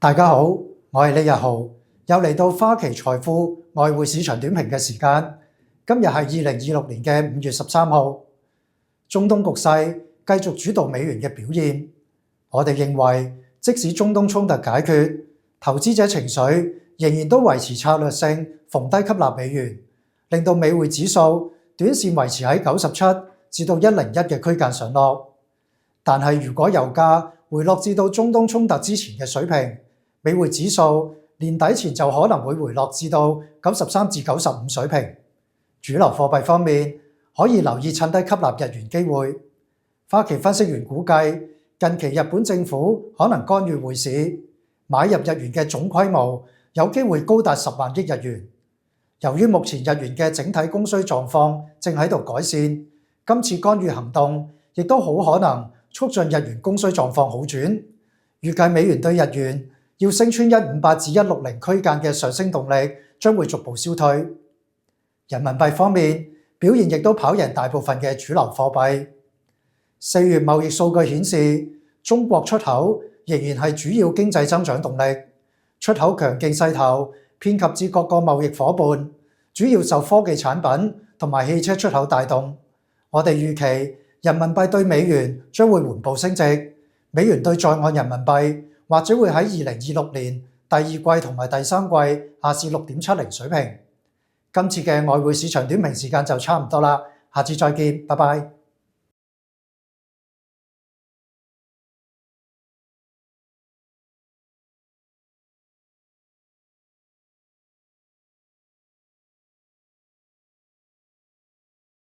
大家好，我係李日豪，又嚟到花旗財富外匯市場短評嘅時間。今日係2026年嘅5月13號，中東局勢繼續主導美元嘅表現。我哋認為，即使中東衝突解決，投資者情緒仍然都維持策略性逢低吸納美元，令到美匯指數短線維持喺97至到101嘅區間上落。但係如果油價回落至到中東衝突之前嘅水平，美匯指數年底前就可能會回落至到93至95水平。主流貨幣方面，可以留意趁低吸納日元機會。花旗分析員估計，近期日本政府可能干預匯市，買入日元嘅總規模有機會高達10萬億日元。由於目前日元嘅整體供需狀況正喺度改善，今次干預行動亦都好可能促進日元供需狀況好轉。預計美元對日元要升穿158至160區間嘅上升動力將會逐步消退。人民幣方面表現亦都跑贏大部分嘅主流貨幣。4月貿易數據顯示，中國出口仍然係主要經濟增長動力，出口強勁勢頭遍及至各個貿易夥伴，主要受科技產品同埋汽車出口帶動。我哋預期人民幣對美元將會緩步升值，美元對在岸人民幣或者會喺2026年第二季同埋第三季下試6.70水平。今次嘅外匯市場短評時間就差唔多啦，下次再見，拜拜。